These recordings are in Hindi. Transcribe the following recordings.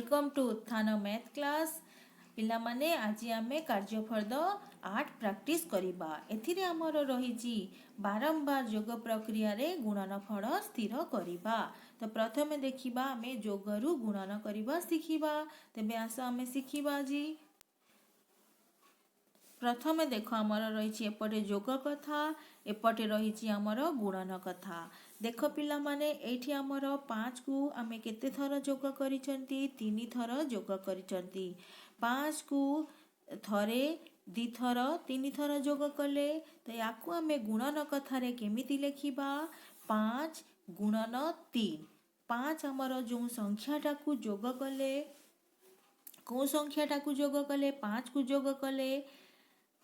वेलकम टू उत्थान मैथ क्लास। पिला माने आज आम कार्यफल 8 प्रैक्टिस करिबा। एथिरे हमर रहिछि बारंबार योग प्रक्रिया रे गुणनफल स्थिर करिबा। तो प्रथमे देखिबा आमे योगरु गुणन करिबा शिखिबा। तेबे आस आमे शिखिबा जी। प्रथमे देख आमर रही एपटे योग कथा, एपटे रही आमर गुणन कथा। देख पिला माने एठी आमर 5 को आमे केते थर योग करिसंती 3 थर योग करिसंती। 5 को थरे 2 थर 3 थर योग कले तो याकू आमे गुणन कथा रे केमिति लेखिबा 5 गुणन 3। 5 आमर जो संख्याटा को योग कले को संख्याटा को योग कले 5 को योग कले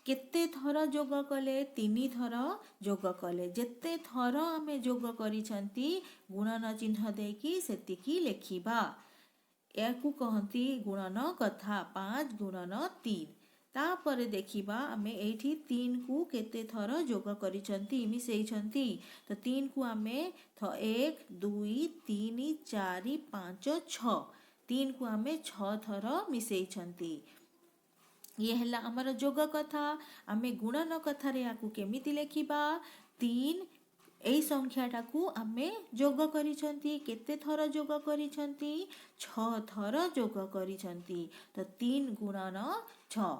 केते थर योग कले 3 थर योग कले। जेते थर आमे योग करिसंती गुणन चिन्ह देकी सेतिकी लेखिबा। याकू कहती गुणन कथा 5 गुणन 3। तापरे देखिबा आमे एठी 3 को केते थर योग करिसंती मिसेइसंती। तो 3 को आमे 1 2 3 4 5 6 3 को आमे 6 थर मिसेइसंती। ये हला हमर जोग कथा। आमे गुणन कथा रे आकू केमिति लेखिबा 3 एई संख्याटा को आमे जोग करिसंती केते थर जोग करिसंती 6 थर जोग करिसंती। तो 3 गुणन 6।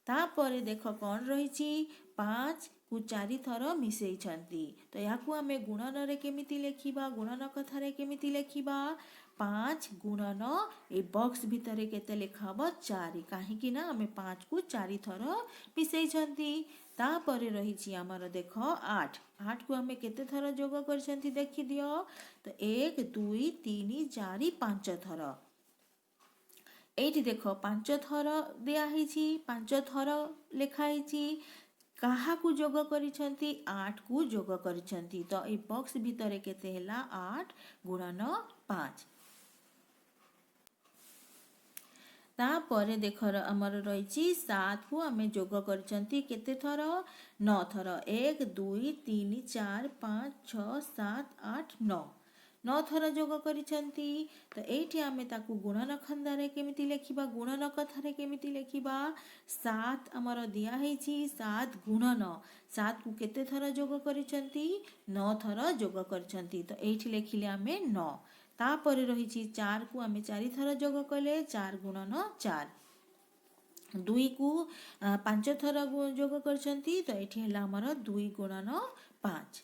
तापरे देख कौन रहिछि 5 को 4 थर मिसेइछंती। तो याकू आमे गुणन रे केमिति लेखिबा गुणन कथा रे केमिति लेखिबा 5 गुणन ए बॉक्स भितर केते लेखा हबो 4 काहे कि ना आमे 5 को 4 थर मिसेइछंती। तापरे रहिछि हमर देख 8 8 को आमे केते थर जोग करछंती देखि दियो। तो 1 2 3 4 5 थर एठी देख 5 थर दिया हिछि 5 थर लेखा हिछि कहा को जोग करिसंती 8 को जोग करिसंती। तो ए बॉक्स भितर केते हैला 8 गुणन 5। तापरे देख आमर रही 7 को आमे जोग करछंती केते थर 9 थर 1 2 3 4 5 6 7 8 9 9 थर जोग करिसंती। तो एठी आमे ताकू गुणन खंदा रे केमिति लेखिबा गुणन कथा रे केमिति लेखिबा 7 आमर दिया हेछि 7 गुणन 7 को केते थर जोग करिसंती 9 थर जोग करिसंती। तो एठी लेखिले आमे 9। तापरे रही 4 को आमे 4 थर जोग कले 4 गुणन 4। 2 को 5 थर जोग करछंती। तो एठी हला हमर 2 गुणन 5।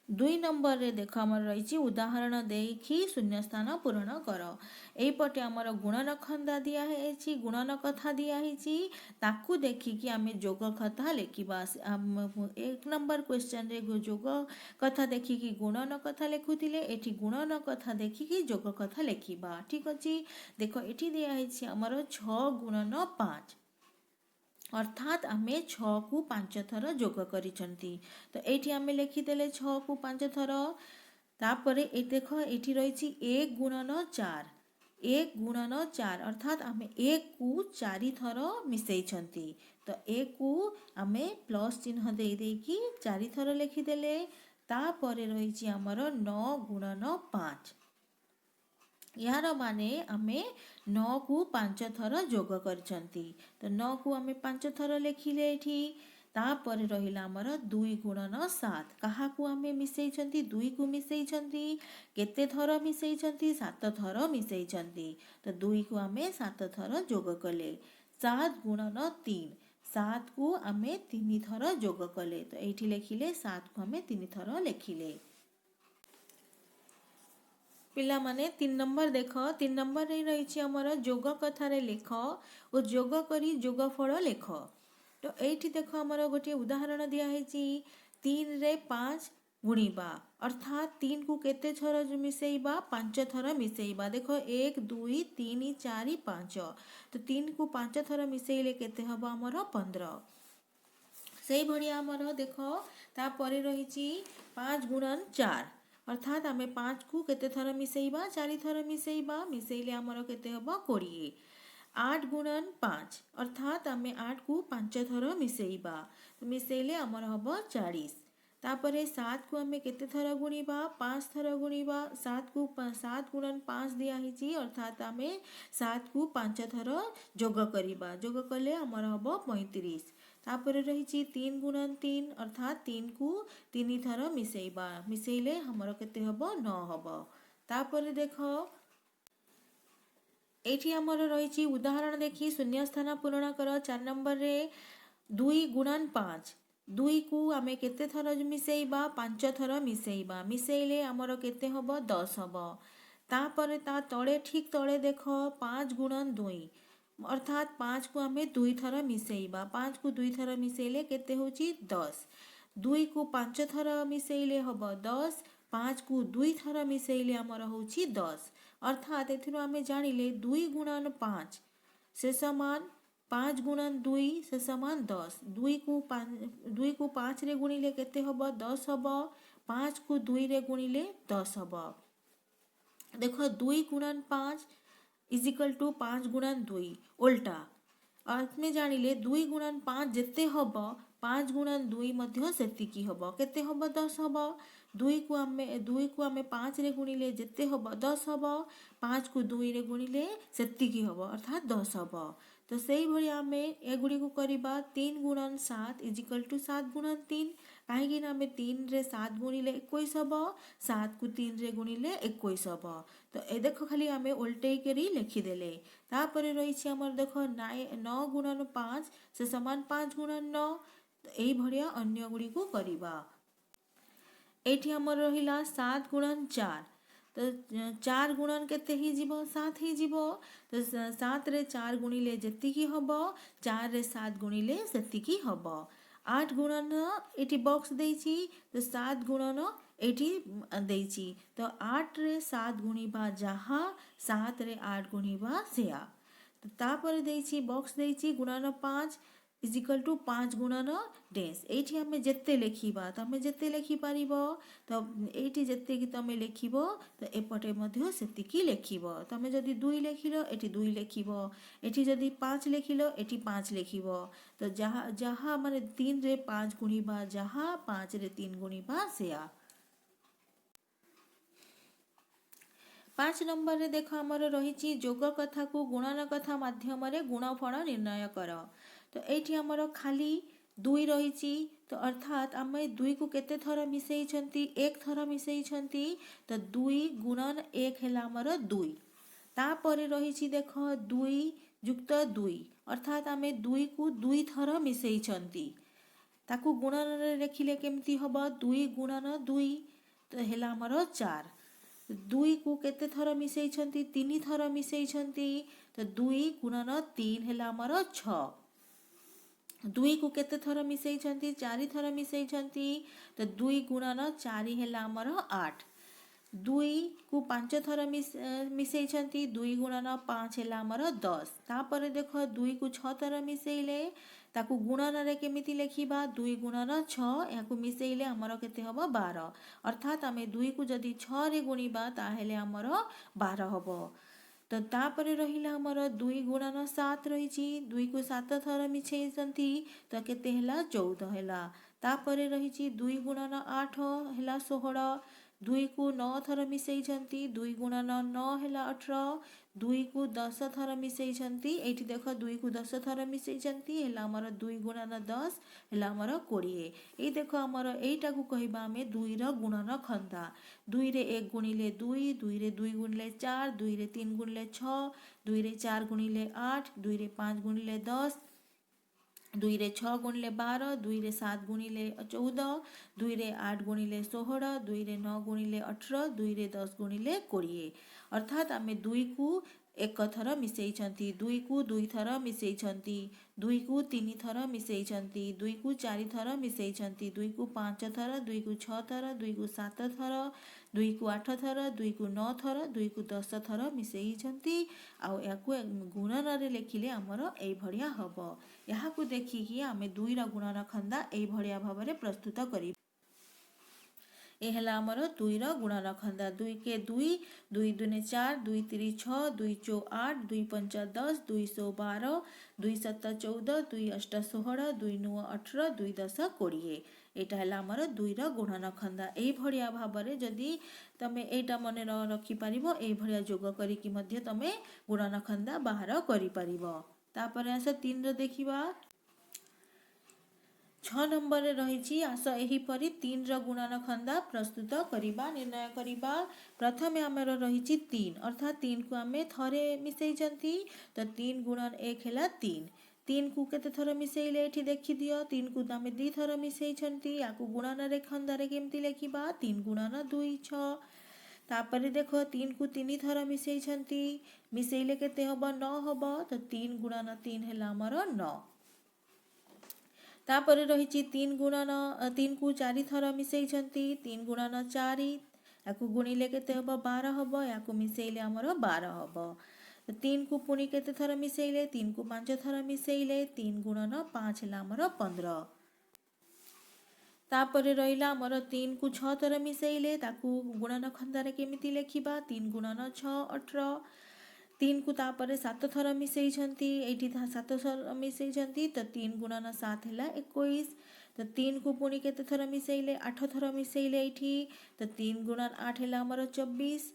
2 नंबर रे देख आमर रही उदाहरण देखी शून्य स्थान पूरण कर। एई पटे आमर गुणन खंदा दिया हेछि गुणन कथा दिया हेछि ताकू देखि कि आमे जोग कथा लेखिबा। 1 नंबर क्वेश्चन रे जोग कथा देखि कि गुणन कथा लेखुतिले एठी गुणन कथा देखि कि जोग कथा लेखिबा। ठीक अछि देखो एठी दिया हेछि आमर 6 गुणन 5 अर्थात आमे 6 को 5 थर जोग करिसंती। तो एठी आमे लेखिदेले 6 को 5 थर। तापरे ए देखो एठी रहिछि 1 गुणन 4 1 गुणन 4 अर्थात आमे 1 को 4 थर मिसेइछंती। तो 1 को आमे प्लस चिन्ह देई देई कि 4 थर लेखिदेले। तापरे रहिछि हमर 9 गुणन 5 यार माने आमे 9 को 5 थर जोग करछंती। तो 9 को आमे 5 थर लेखिले एठी। तापरे रहिला हमर 2 गुणन 7 कहा को आमे मिसेइछंती 2 को मिसेइछंती केते थर मिसेइछंती 7 थर मिसेइछंती। तो 2 को आमे 7 थर जोग कले 7 गुणन 3 7 को आमे 3 थर जोग कले। तो एठी लेखिले 7 को आमे 3 थर लेखिले। पिला माने 3 नंबर देख 3 नंबर रे रही हमर जोग कथा रे लेख और जोग करी जोगफल लेख। तो एठी देख हमर गोटे उदाहरण दिया हेछि 3 रे 5 गुणिबा अर्थात 3 को केते थर मिसेइबा 5 थर मिसेइबा। देखो 1 2 3 4 5 तो 3 को 5 थर मिसेइले केते हबो हमर 15। सेही भडिया हमर देखो तापरे रहिछि 5 गुणन 4 अर्थात आमे 5 को केते थर मिसेइबा 4 थर मिसेइबा मिसेइले हमर केते हबो 20। 8 गुणन 5 अर्थात आमे 8 को 5 थर मिसेइबा मिसेइले हमर हबो 40। तापरे 7 को आमे केते थर गुणिबा 5 थर गुणिबा 7 को 7 गुणन 5 दिया हिची अर्थात आमे 7 को 5 थर जोग करिबा जोग कले हमर हबो 35 तापरे रहिची 3 गुणन 3 अर्थात 3 को 3 थर मिसेइबा मिसेइले हमर केते हबो 9 हबो तापरे देखो एठी हमर रहिची उदाहरण देखी शून्य स्थान पूर्ण कर 4 नंबर रे 2 गुणन 5 2 को आमे केते थर मिसेइबा 5 थर मिसेइबा मिसेइले हमर केते हबो 10 हबो तापरे ता तळे ठीक तळे देखो 5 गुणन 2 अर्थात 5 को आमे 2 थर मिसेइबा 5 को 2 थर मिसेइले केते होची 10 2 को 5 थर मिसेइले हबो 10 5 को 2 थर मिसेइले हमर होची 10 अर्थात एथिरो आमे जानिले 2 गुणन 5 से समान 5 गुणन 2 से समान 10 2 को 5 रे गुणिले केते हबो 10 हबो 5 को 2 रे गुणिले 10 हबो देखो 2 गुणन 5 इज इक्वल टू 5 गुणन 2 उल्टा अर्थ में जानिले 2 गुणन 5 जेते हबो 5 गुणन 2 मध्य सेतिकी हबो केते हबो 10 हबो 2 को आमे 5 रे गुणिले जेते हबो 10 हबो 5 को 2 रे गुणिले सेतिकी हबो अर्थात 10 हबो तो सेही भली आमे ए गुडी को करिबा 3 गुणन 7 इज इक्वल टू 7 गुणन 3 काहेकि ना आमे 3 रे 7 गुणिले 21 हबो 7 को 3 रे गुणिले 21 हबो तो ए देखो खाली आमे उल्टेई करी लिखि देले तापरे रहिछि हमर देखो 9 गुणन 5 से समान 5 गुणन 9 तो एई भलिया अन्य गुडी को करिबा एठी हमर रहिला 7 गुणन 4 तो 4 गुणन केते ही जीवो 7 ही जीवो तो 7 रे 4 गुणिले जेतिकी हबो 4 रे 7 गुणिले सेतिकी हबो 8 गुणन एठी बॉक्स देइछि तो 7 गुणन एठी देइछि तो 8 रे 7 गुणिबा जहा 7 रे 8 गुणिबा सेया तो तापर देइछि बॉक्स देइछि गुणन 5 इज इक्वल टू 5 गुणन डेस एठी हमें जेते लेखिबा तमे जेते लेखि पारिबो तो एठी जेते कि तमे लेखिबो तो एपटे मध्ये सेतिकी लेखिबो तमे जदी 2 लेखिलो एठी 2 लेखिबो एठी जदी 5 लेखिलो एठी 5 लेखिबो तो जहा जहा माने 3 रे 5 गुणिबा जहा 5 रे 3 गुणिबा सेया 5 नंबर रे देखो हमर रहिछि जोग कथा को गुणन कथा माध्यम रे गुणफल निर्णय कर तो एठी हमर खाली 2 रहिछि तो अर्थात आमे 2 को केते थर मिसेई छंती एक थर मिसेई छंती तो 2 गुणन 1 हेला हमर 2 तापरे रहिछि देखो 2 युक्त 2 अर्थात आमे 2 को 2 थर मिसेई छंती ताकू गुणन रे लेखिले केमती हबो 2 गुणन 2 तो हेला हमर 4 2 को केते थर मिसेई छंती 3 थर मिसेई छंती तो 2 गुणन 3 हेला हमर 6 2 को केते थर मिसेई छंती 4 थर मिसेई छंती तो 2 गुणन 4 हेला हमर 8 2 को 5 थर मिसेई छंती 2 गुणन 5 हेला हमर 10 तापर देखो 2 को 6 थर मिसेइले ताकू गुणन रे केमिति लेखिबा 2 गुणन 6 याकू मिसेइले हमर केते हबो 12 अर्थात आमे 2 को जदी 6 रे गुणिबा ताहेले हमर 12 हबो तो तापरे रहिला हमर 2 गुणन 7 रहिछि 2 को 7 थर मिसेई छंती तो केते हेला 14 हेला तापरे रहिछि 2 गुणन 8 हेला 16 2 को 9 थर मिसेई छंती 2 गुणन 9 हेला 18 2 को 10 थर मिसेई छंती एठी देखो 2 को 10 थर मिसेई छंती हेला हमर 2 गुणन 10 हेला हमर 20 ए देखो हमर एटा को कहिबा हमें 2 रो गुणन खंदा 2 रे 1 गुणिले 2 2 रे 2 गुणिले 4 2 रे 3 गुणिले 6 2 रे 4 गुणिले 8 2 रे 5 गुणिले 10 2 रे 6 गुणिले 12 2 रे 7 गुणिले 14 2 रे 8 गुणिले 16 2 रे 9 गुणिले 18 2 रे 10 गुणिले 20 अर्थात आमे 2 को एक थर मिसेई छंती 2 को 2 थर मिसेई छंती 2 को 3 थर मिसेई छंती 2 को 4 थर मिसेई छंती 2 को 5 थर 2 को 6 थर 2 को 7 थर 2 को 8 थर 2 को 9 थर 2 को 10 थर मिसेई छंती आ याकू गुणन रे लेखिले हमर एई भडिया हबो याकू देखि कि आमे 2 रा गुणन खंदा एई भडिया भाबरे प्रस्तुत करी ए हला हमर 2 ର गुणन खंदा 2 के 2 2 दुने 4 2 3 6 2 चौ 8 2 5 10 2 12 2 7 14 2 8 16 2 9 18 2 10 20 एटा हला हमर 2 ର गुणन खंदा एई भड़िया भाबरे जदी तमे एटा मने रखि परिबो एई भड़िया जोग करी कि मध्ये तमे गुणन खंदा बाहर करि परिबो तापर आस 3 रो देखिबा 6 नंबर रही आस एहीपरी 3 ର गुणन खंदा प्रस्तुत करिबा निर्णय करिबा प्रथमे आमर रही 3 अर्थात 3 को आमे थरे मिसैचंती तो 3 गुणन 1 हैला 3 3 को केते थर मिसैले एठी देखि दियो 3 को आमे 2 थर मिसैचंती याकू गुणन रे खंदा रे केमती लेखिबा 3 गुणन 2 6 तापरे देखो 3 को 3 थर मिसैचंती मिसैले केते हबो 9 हबो तो 3 गुणन 3 हैला हमर 9 तापर रही 3 गुणन 3 को 4 थर मिसैचंती 3 गुणन 4 याकू गुणिले केते हबो 12 हबो याकू मिसैले हमर 12 हबो 3 को पुणी केते थर मिसैले 3 को 5 थर मिसैले 3 गुणन 5 हैला हमर 15 तापर रहिला हमर 3 को 6 थर मिसैले ताकू गुणन खंदारे केमिति लेखिबा 3 गुणन 6 18 3 को तापर 7 थर मिसैचंती एठी 7 थर मिसैचंती तो 3 गुणन 7 हैला 21 तो 3 को पुणी केते थर मिसैले 8 थर मिसैले एठी तो 3 गुणन 8 हैला हमर 24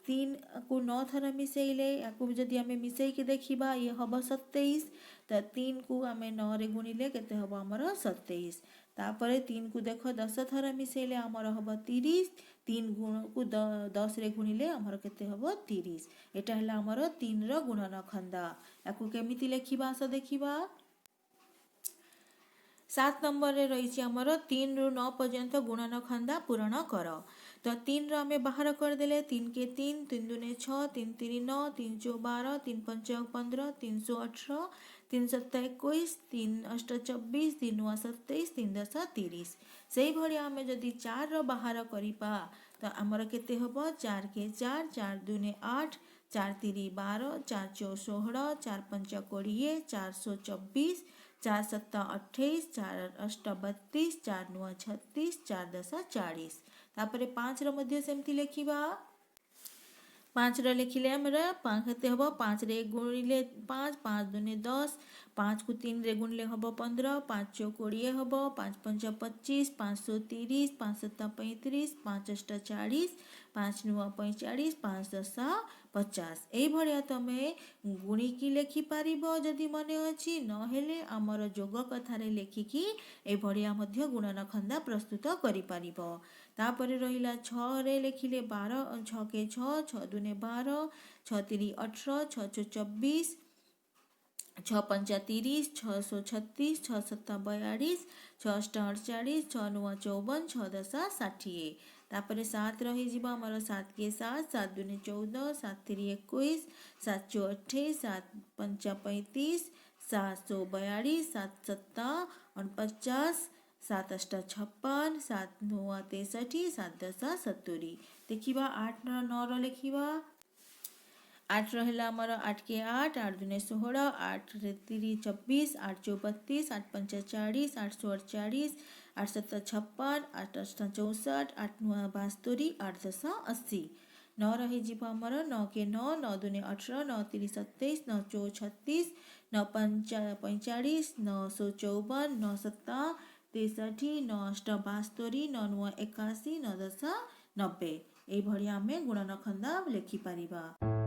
3 को 9 थर मिसैले याकू जदी हमें मिसै के देखिबा ये हबो 27 तो 3 को हमें 9 रे गुणिले केते हबो हमर 27 तापर 3 को देखो 10 थर मिसैले हमर हबो 30 3 गुण को 10 रे गुणिले हमर केते हबो 30 एटा हला हमर 3 ର गुणन खंदा याकू केमिति लेखिबा आस देखिबा 7 नंबर रे रही हमर 3 रु 9 पर्यंत गुणन खंदा पूरण कर तो 3 रो हमें बाहर कर देले 3 के 3 3 दुने 6 3 3 9 3 चौ 12 3 5 15 3 18 3 7 21 3 8 24 3 9 27 3 10 30 सेही भलिया हमें जदी 4 रो बाहर करिपा तो हमर केते हबो 4 के 4 4 दुने 8 4 3 12 4 चौ 16 4 5 20 424 4 7 28 4 8 32 4 9 36 4 10 40 तापरे 5 रो मध्य सेमती लेखिबा 5 रो लिखिले हमरा 5 केते हबो 5 रे गुणिले 5 5 दुने 10 5 को 3 रे गुणिले हबो 15 5 चौ 20 हबो 5 5 25 530 5 7 35 5 8 40 5 9 45 5 10 50 एई भलिया तमे गुणिकी लेखि पारिबो जदि मने अछि न हेले हमर जोग कथारे लेखिकी एई भलिया मध्य गुणन खंदा प्रस्तुत करि पारिबो तापरे रहिला 6 रे लेखिले 12 6 के 6 6 दुने 12 6 3 18 6 चौ 24 6 5 30 6 36 6 7 42 6 8 48 6 9 54 6 10 60 तापरे 7 रही जीवा हमर 7 के 7 7 दुने 14 7 3 21 7 चौ 28 7 5 35 7 42 7 7 49 7 8 56 7 9 63 7 10 70 देखिबा 8 9 रो लेखिबा 8 रहिला हमर 8 के 8 8 दुने 16 8 रे 3 24 8 चौ 32 8 5 40 8 6 48 8 7 56 8 8 64 8 9 72 8 10 80 9 रही जीव हमर 9 के 9 9 दुने 18 9 3 27 9 चौ 36 9 5 45 9 54 9 7 63 9 8 72 9 9 81 9 10 90 एई भलिया हमें गुणन खंदा लेखि पारिबा।